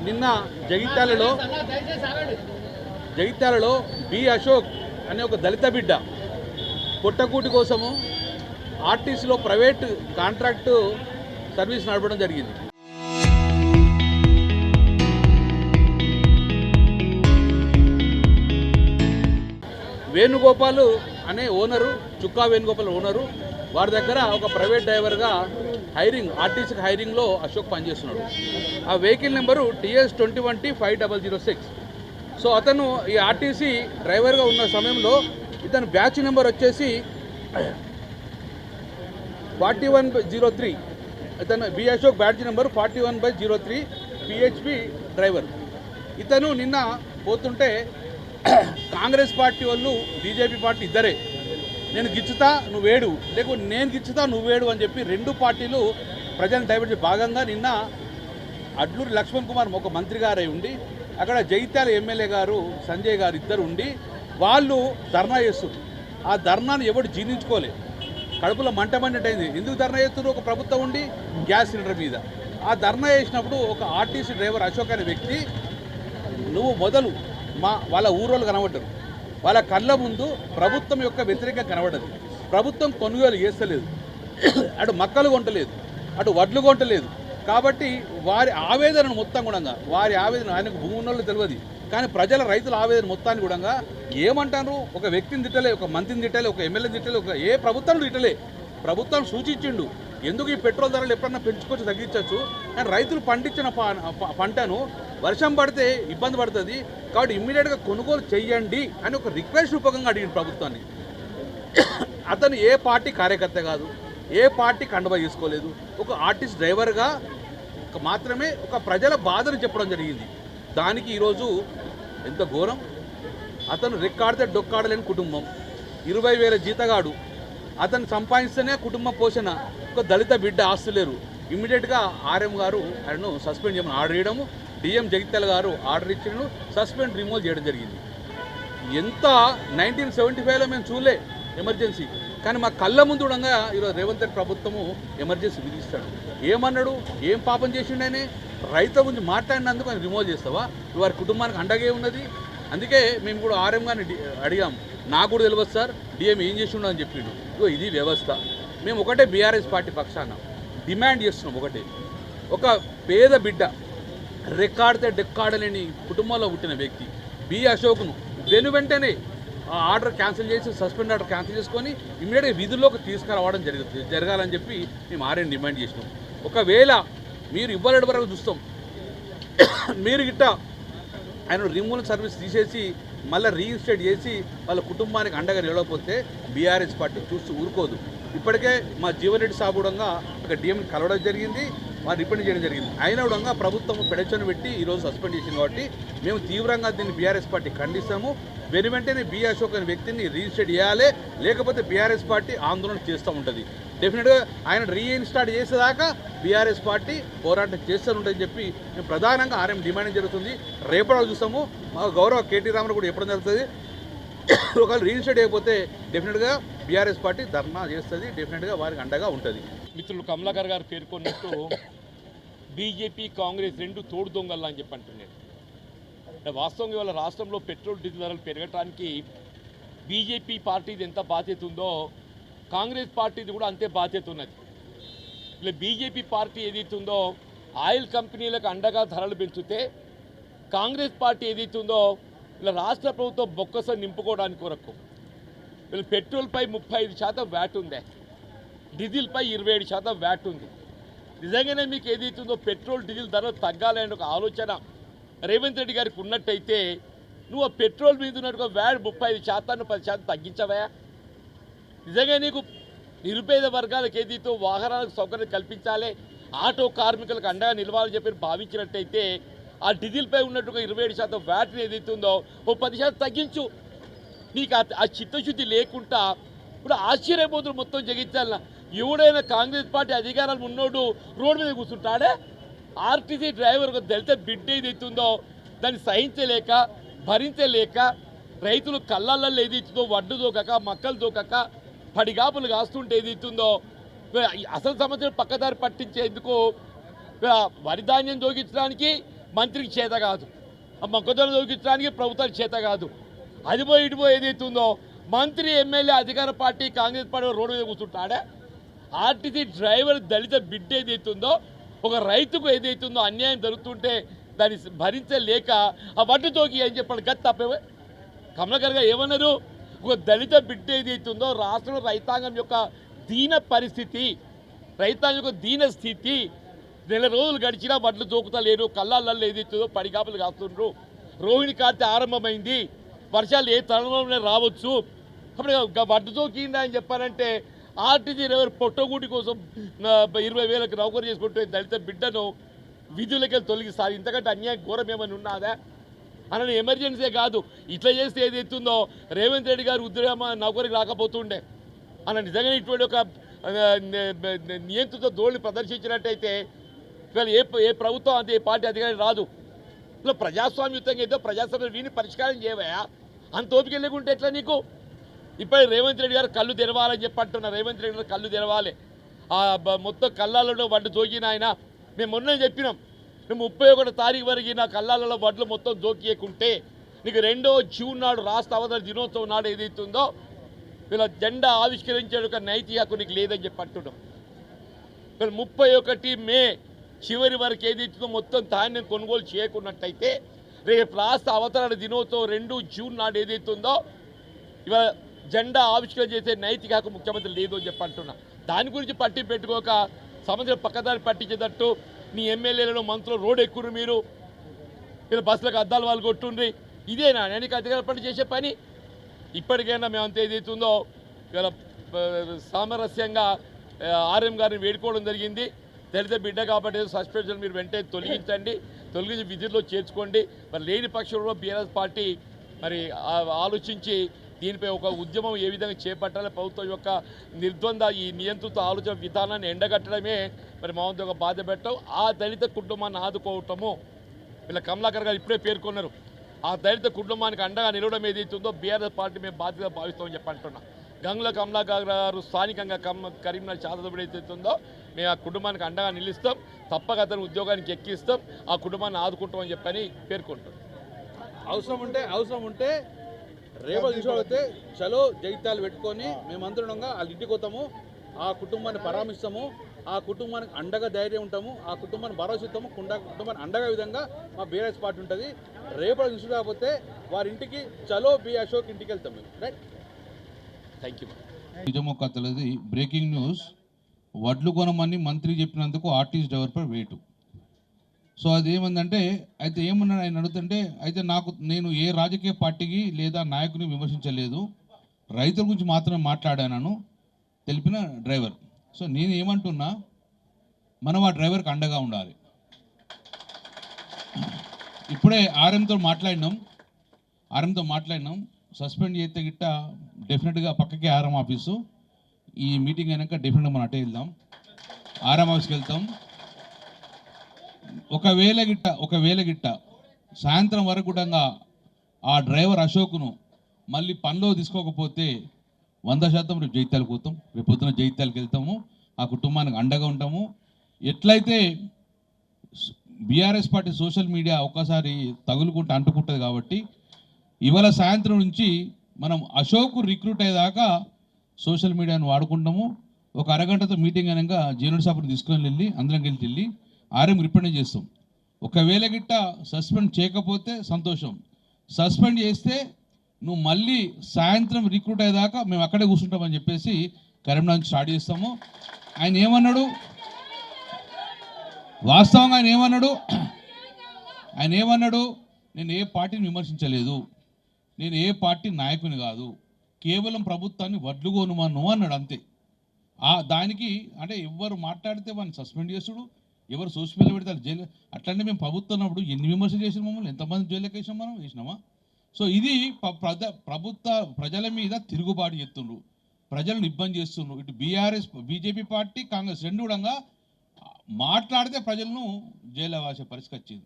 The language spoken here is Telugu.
నిన్న జగిత్యాలలో బి అశోక్ అనే ఒక దళిత బిడ్డ పొట్టకూటి కోసము ఆర్టీసీలో ప్రైవేట్ కాంట్రాక్టు సర్వీస్ నడపడం జరిగింది. వేణుగోపాల్ అనే ఓనరు, చుక్కా వేణుగోపాల్ ఓనరు, వారి దగ్గర ఒక ప్రైవేట్ డ్రైవర్గా ఆర్టీసీకి హైరింగ్లో అశోక్ పనిచేస్తున్నాడు. ఆ వెహికల్ నెంబరు TS21T5006. సో అతను ఈ ఆర్టీసీ డ్రైవర్గా ఉన్న సమయంలో ఇతను బ్యాచ్ నెంబర్ వచ్చేసి 4103. ఇతను B Ashok batch number 41/03 PHP driver. ఇతను నిన్న పోతుంటే కాంగ్రెస్ పార్టీ వాళ్ళు, బీజేపీ పార్టీ ఇద్దరే, నేను గిచ్చుతా నువ్వేడు, లేకపోతే నేను గిచ్చుతా నువ్వేడు అని చెప్పి రెండు పార్టీలు ప్రజలను డైవర్ట్ భాగంగా నిన్న అడ్లూరి లక్ష్మణ్ కుమార్ ఒక మంత్రి గారై ఉండి, అక్కడ జగిత్యాల ఎమ్మెల్యే గారు సంజయ్ గారు ఇద్దరు ఉండి వాళ్ళు ధర్నా చేస్తారు. ఆ ధర్నాను ఎవడు జీర్ణించుకోలే, కడుపులో మంటమైనట్టయింది. ఎందుకు ధర్నా చేస్తున్నారు? ఒక ప్రభుత్వం ఉండి గ్యాస్ సిలిండర్ మీద. ఆ ధర్నా చేసినప్పుడు ఒక ఆర్టీసీ డ్రైవర్ అశోక్ అనే వ్యక్తి, నువ్వు మొదలు వాళ్ళ ఊరోళ్ళు కనబడ్డారు, వాళ్ళ కళ్ళ ముందు ప్రభుత్వం యొక్క వ్యతిరేకంగా కనబడ్డది. ప్రభుత్వం కొనుగోలు చేస్తలేదు, అటు మక్కలు కొంటలేదు, అటు వడ్లు కొంటలేదు. కాబట్టి వారి ఆవేదనను మొత్తం కూడా, వారి ఆవేదన ఆయనకు భూమి ఉన్నోళ్ళు తెలియదు, కానీ ప్రజల రైతుల ఆవేదన మొత్తాన్ని కూడా ఏమంటారు? ఒక వ్యక్తిని తిట్టలే, ఒక మంత్రిని తిట్టలే, ఒక ఎమ్మెల్యేని తిట్టలే, ఏ ప్రభుత్వాన్ని తిట్టలే. ప్రభుత్వం సూచించిండు ఎందుకు ఈ పెట్రోల్ ధరలు ఎప్పుడన్నా పెంచుకొచ్చి తగ్గించవచ్చు, కానీ రైతులు పండించిన పంటను వర్షం పడితే ఇబ్బంది పడుతుంది, కాబట్టి ఇమ్మీడియట్గా కొనుగోలు చెయ్యండి అని ఒక రిక్వెస్ట్ రూపకంగా అడిగిన ప్రభుత్వాన్ని. అతను ఏ పార్టీ కార్యకర్త కాదు, ఏ పార్టీ కండువా చేసుకోలేదు, ఒక ఆర్టిస్ట్ డ్రైవర్గా మాత్రమే ఒక ప్రజల బాధను చెప్పడం జరిగింది. దానికి ఈరోజు ఎంత ఘోరం! అతను రెక్కాడితే డొక్కాడలేని కుటుంబం, 20,000 జీతగాడు, అతను సంపాదిస్తేనే కుటుంబ పోషణ, ఒక దళిత బిడ్డ, ఆస్తులేరు. ఇమ్మీడియట్గా ఆర్ఎం గారు ఆయనను సస్పెండ్ చేయమని ఆర్డర్ చేయడము, డిఎం జగిత్యాల గారు ఆర్డర్ ఇచ్చిన సస్పెండ్ రిమూవ్ చేయడం జరిగింది. ఎంత 1975లో మేము చూడలే ఎమర్జెన్సీ, కానీ మా కళ్ళ ముందు ఉండగా ఈరోజు రేవంత్ రెడ్డి ప్రభుత్వము ఎమర్జెన్సీ విధిస్తాడు. ఏమన్నాడు? ఏం పాపం చేసిండనే? రైతుల గురించి మాట్లాడినందుకు ఆయన రిమూవ్ చేస్తావా? వారి కుటుంబానికి అండగే ఉన్నది. అందుకే మేము కూడా ఆర్ఎం గారిని అడిగాం, నాకు కూడా తెలియదు సార్ డిఎం ఏం చేసిండో అని చెప్పిండు. ఇగో ఇది వ్యవస్థ. మేము ఒకటే బీఆర్ఎస్ పార్టీ పక్షాన డిమాండ్ చేస్తున్నాం, ఒకటే, ఒక పేద బిడ్డ, రెక్కాడితే డెక్కాడలేని కుటుంబంలో పుట్టిన వ్యక్తి బి అశోక్ను వెంటనే ఆ ఆర్డర్ క్యాన్సిల్ చేసి, సస్పెండ్ ఆర్డర్ క్యాన్సిల్ చేసుకొని ఇమ్మీడియట్గా విధుల్లోకి తీసుకురావడం జరగాలని చెప్పి మేము ఆర్ఎం డిమాండ్ చేసినాం. ఒకవేళ మీరు ఇవ్వలేడు వరకు చూస్తాం, మీరు గిట్ట ఆయన రిమూవల్ సర్వీస్ తీసేసి మళ్ళీ రీఇన్స్టేట్ చేసి వాళ్ళ కుటుంబానికి అండగా నిలవకపోతే బీఆర్ఎస్ పార్టీ చూస్తూ ఊరుకోదు. ఇప్పటికే మా జీవన్ రెడ్డి సాబుడంగా ఒక డిఎంని కలవడం జరిగింది, వారు రిపెండ్ చేయడం జరిగింది. అయినా కూడా ప్రభుత్వం పెడచను పెట్టి ఈరోజు సస్పెండ్ చేసింది. కాబట్టి మేము తీవ్రంగా దీన్ని బీఆర్ఎస్ పార్టీ ఖండిస్తాము. వెంటనే బి అశోక్ అనే వ్యక్తిని రీఇన్స్టేట్ చేయాలి, లేకపోతే బీఆర్ఎస్ పార్టీ ఆందోళన చేస్తూ ఉంటుంది. డెఫినెట్గా ఆయన రీఇన్స్టార్ట్ చేసేదాకా బీఆర్ఎస్ పార్టీ పోరాటం చేస్తూ ఉంటుందని చెప్పి మేము ప్రధానంగా ఆర్ఎం డిమాండ్ జరుగుతుంది. రేపటి చూస్తాము, మా గౌరవ కేటీ రామారావు కూడా చెప్పడం జరుగుతుంది. ఒకవేళ రీఇన్స్టేట్ అయిపోతే డెఫినెట్గా బీఆర్ఎస్ పార్టీ ధర్నా చేస్తుంది, డెఫినెట్గా వారికి అండగా ఉంటుంది. మిత్రులు కమలాకర్ గారు పేర్కొన్నట్టు బీజేపీ కాంగ్రెస్ రెండు తోడు దొంగల్లా అని చెప్పి అంటున్నారు. వాస్తవంగా ఇవాళ రాష్ట్రంలో పెట్రోల్ డీజిల్ ధరలు పెరగటానికి బీజేపీ పార్టీది ఎంత బాధ్యత ఉందో కాంగ్రెస్ పార్టీది కూడా అంతే బాధ్యత ఉన్నది. ఇలా బీజేపీ పార్టీ ఏదైతే ఉందో ఆయిల్ కంపెనీలకు అండగా ధరలు పెంచితే, కాంగ్రెస్ పార్టీ ఏదైతే ఉందో ఇలా రాష్ట్ర ప్రభుత్వం బొక్కస నింపుకోవడానికి కొరకు వీళ్ళు పెట్రోల్పై 35% వ్యాట్ ఉంది, డీజిల్పై 27% వ్యాట్ ఉంది. నిజంగానే మీకు ఏదైతుందో పెట్రోల్ డీజిల్ ధరలు తగ్గాలనే ఒక ఆలోచన రేవంత్ రెడ్డి గారికి ఉన్నట్టయితే నువ్వు ఆ పెట్రోల్ మీద ఉన్నట్టుగా వ్యాట్ 35%, 10% తగ్గించవా? నిజంగా నీకు నిరుపేద వర్గాలకు ఏదైతే వాహనాలకు సౌకర్యం కల్పించాలి, ఆటో కార్మికులకు అండగా నిలవాలని చెప్పి భావించినట్టయితే ఆ డీజిల్పై ఉన్నట్టుగా 27% వ్యాట్ని ఏదైతే ఉందో ఓ 10% తగ్గించు. నీకు ఆ చిత్తశుద్ధి లేకుండా ఇప్పుడు ఆశ్చర్యపోతులు మొత్తం జగించాల. ఎవడైనా కాంగ్రెస్ పార్టీ అధికారాలు ఉన్నోడు రోడ్డు మీద కూర్చుంటాడే? ఆర్టీసీ డ్రైవర్ ఒక దళిత బిడ్డ ఏదైతుందో దాన్ని సహించలేక, భరించలేక రైతులు కళ్ళల్లో ఏదైతుందో వడ్డు దోకక, మక్కలు దోకక, పడిగాపులు కాస్తుంటే ఏదైతుందో అసలు సమస్యలు పక్కదారి పట్టించేందుకు వరి ధాన్యం దోగించడానికి మంత్రికి చేత కాదు, ఆ మొక్కజొన్న తొలగించడానికి ప్రభుత్వానికి చేత కాదు. అది పోయి ఇటు పోయి ఏదైతుందో మంత్రి ఎమ్మెల్యే అధికార పార్టీ కాంగ్రెస్ పార్టీ రోడ్డు మీద కూర్చుంటాడే. ఆర్టీసీ డ్రైవర్ దళిత బిడ్డ ఏదైతుందో, ఒక రైతుకు ఏదైతుందో అన్యాయం జరుగుతుంటే దాన్ని భరించలేక ఆ వడ్డు తోకి అని చెప్పాడు. గత తప్పే కమలాకర్ గారు ఏమన్నారు, ఒక దళిత బిడ్డ ఏదైతుందో రాష్ట్రంలో రైతాంగం యొక్క దీన పరిస్థితి, రైతాంగం యొక్క దీన స్థితి, నెల రోజులు గడిచినా వడ్లు తోకుతలేరు, కళ్ళల్లో ఏదైతుందో పడిగాపులు కాస్తుండ్రు. రోహిణి కార్తె ఆరంభమైంది, వర్షాలు ఏ తరుణంలోనే రావచ్చు. అప్పుడు వడ్డు తోకిందా అని చెప్పారంటే ఆర్టీసీ డ్రైవర్ పొట్టగూటి కోసం 20,000కి నౌకరు చేసుకుంటే దళిత బిడ్డను విధులకి తొలగిస్తారు. ఇంతకంటే అన్యాయం ఘోరం ఏమైనా ఉన్నదా అని ఎమర్జెన్సీ కాదు. ఇట్లా చేస్తే ఏదైతుందో రేవంత్ రెడ్డి గారు ఉద్యోగ నౌకరికి రాకపోతుండే అన్న నిజంగా ఇటువంటి ఒక నియంత్రిత ధోరణి ప్రదర్శించినట్టయితే ఇవాళ ఏ ప్రభుత్వం అంతే ఏ పార్టీ అధికారి రాదు. ఇలా ప్రజాస్వామ్యుతంగా ఏదో ప్రజాస్వామ్యం వీని పరిష్కారం చేయవయా, అంత ఓపిక లేకుంటే ఎట్లా నీకు? ఇప్పుడు రేవంత్ రెడ్డి గారు కళ్ళు తెరవాలని చెప్పి అంటున్నారు. రేవంత్ రెడ్డి గారు కళ్ళు తెరవాలి. మొత్తం కళ్ళాలలో వడ్లు జోకిన ఆయన మేము మొన్న చెప్పినాం, మేము 31 తారీఖు వరకు నా కళ్ళాలలో వడ్లు మొత్తం జోకియకుంటే నీకు 2వ జూన్ నాడు రాష్ట్ర అవతరణ దినోత్సవం నాడు ఏదైతుందో వీళ్ళ జెండా ఆవిష్కరించే ఒక నైతిక హక్కు నీకు లేదని చెప్పి అంటున్నాం. వీళ్ళు 31 మే చివరి వరకు ఏదైతుందో మొత్తం ధాన్యం కొనుగోలు చేయకున్నట్టయితే రేపు రాష్ట్ర అవతరణ దినోత్సవం 2 జూన్ నాడు ఏదైతుందో ఇవాళ జెండా ఆవిష్కరణ చేసే నైతిక హక్కు ముఖ్యమంత్రి లేదు అని చెప్పి అంటున్నా. దాని గురించి పట్టి పెట్టుకోక సముద్రం పక్కదారి పట్టించేటట్టు నీ ఎమ్మెల్యేలను మంత్రులు రోడ్ ఎక్కురు, మీరు ఇలా బస్సులకు అద్దాలు వాళ్ళు కొట్టుండ్రి. ఇదేనా నేను అధికార పని చేసే పని? ఇప్పటికైనా మేము అంత ఏదైతుందో ఇలా సామరస్యంగా ఆర్ఎం గారిని వేడుకోవడం జరిగింది. దళిత బిడ్డ కాబట్టి సస్పెన్షన్ మీరు వెంటనే తొలగించండి, తొలగించి విధుల్లో చేర్చుకోండి. మరి లేని పక్షంలో బీఆర్ఎస్ పార్టీ మరి ఆలోచించి దీనిపై ఒక ఉద్యమం ఏ విధంగా చేపట్టాలి, ప్రభుత్వం యొక్క నిర్ద్వంద ఈ నియంత్రిత ఆలోచన విధానాన్ని ఎండగట్టడమే మరి మా వంతు ఒక బాధ్యత పెట్టడం. ఆ దళిత కుటుంబాన్ని ఆదుకోవటము వీళ్ళ కమలాకర్ గారు ఇప్పుడే పేర్కొన్నారు. ఆ దళిత కుటుంబానికి అండగా నిలవడం ఏదైతుందో బీఆర్ఎస్ పార్టీ మేము బాధ్యత భావిస్తామని చెప్పి అంటున్నాం. గంగుల కమలాకర్ గారు స్థానికంగా కరీంనగర్ శాసనసభ్యుడు ఏదైతుందో మేము ఆ కుటుంబానికి అండగా నిలుస్తాం, తప్పక అతను ఉద్యోగానికి ఎక్కిస్తాం, ఆ కుటుంబాన్ని ఆదుకుంటామని చెప్పని పేర్కొంటాం. అవసరం ఉంటే రేపటి తీసుకొస్తే చలో జైత్యాలు పెట్టుకొని మేమందరంగా వాళ్ళ ఇంటికి పోతాము, ఆ కుటుంబాన్ని పరామర్శిస్తాము, ఆ కుటుంబానికి అండగా ధైర్యం ఉంటాము, ఆ కుటుంబాన్ని భరోసా ఇస్తాము, కుటుంబాన్ని అండగా విధంగా మా బీఆర్ఎస్ పార్టీ ఉంటుంది. రేపటి తీసుకు కాకపోతే వారి ఇంటికి చలో బి అశోక్ ఇంటికి వెళ్తాం మేము. Right, thank you. నిజమో కథలది బ్రేకింగ్ న్యూస్. వడ్లు కొనమని మంత్రి చెప్పినందుకు ఆర్టీసీ డ్రైవర్పై వేటు. సో అది ఏమందంటే అయితే ఏమన్నాడు ఆయన అడుగుతుంటే, అయితే నేను ఏ రాజకీయ పార్టీకి లేదా నాయకుని విమర్శించలేదు, రైతుల గురించి మాత్రమే మాట్లాడాను తెలిపిన డ్రైవర్. సో నేను ఏమంటున్నా, మనం ఆ డ్రైవర్కి అండగా ఉండాలి. ఇప్పుడే ఆర్ఎంతో మాట్లాడినాం, సస్పెండ్ చేస్తే గిట్ట డెఫినెట్గా పక్కకి ఆర్ఎం ఆఫీసు, ఈ మీటింగ్ అయినాక డెఫినెట్గా మనం అటే వెళ్దాం, ఆర్ఎం ఆఫీస్కి వెళ్తాం. ఒకవేళ గిట్ట సాయంత్రం వరకు కూడా ఆ డ్రైవర్ అశోక్ను మళ్ళీ పనిలో తీసుకోకపోతే 100% రేపు జైత్యాలకు పోతాం, రేపు పొద్దున జైత్యాలకు వెళ్తాము, ఆ కుటుంబానికి అండగా ఉంటాము. ఎట్లయితే బీఆర్ఎస్ పార్టీ సోషల్ మీడియా ఒక్కసారి తగులుకుంటూ అంటుకుంటుంది కాబట్టి ఇవాళ సాయంత్రం నుంచి మనం అశోక్ రిక్రూట్ అయ్యేదాకా సోషల్ మీడియాను వాడుకుంటాము. ఒక అరగంటతో మీటింగ్ అయినాక జీనుడి షాపుని తీసుకొని వెళ్ళి అందరం వెళ్ళి ఆర్ఎం రిప్రజెంట్ చేస్తాం. ఒకవేళ గిట్ట సస్పెండ్ చేయకపోతే సంతోషం, సస్పెండ్ చేస్తే నువ్వు మళ్ళీ సాయంత్రం రిక్రూట్ అయ్యేదాకా మేము అక్కడే కూర్చుంటామని చెప్పేసి కరీంనగర్ నుంచి స్టార్ట్ చేస్తాము. ఆయన ఏమన్నాడు, వాస్తవంగా ఆయన ఏమన్నాడు, నేను ఏ పార్టీని విమర్శించలేదు, నేను ఏ పార్టీ నాయకుని కాదు, కేవలం ప్రభుత్వాన్ని వడ్లు కొనుమను అన్నాడు అంతే. దానికి అంటే ఎవరు మాట్లాడితే వాడిని సస్పెండ్ చేసుడు, ఎవరు సోషల్ మీడియా పెడితే జైలు, అట్లనే మేము ప్రభుత్వం ఉన్నప్పుడు ఎన్ని విమర్శలు చేసిన మమ్మల్ని, ఎంతమంది జైలుకి వేసాం, మనం వేసినామా? సో ఇది ప్రజల మీద తిరుగుబాటు చేస్తుండ్రు, ప్రజలను ఇబ్బంది చేస్తుండ్రు. ఇటు బీజేపీ పార్టీ కాంగ్రెస్ రెండు కూడా మాట్లాడితే ప్రజలను జైలు వేసే పరిస్థితి వచ్చింది.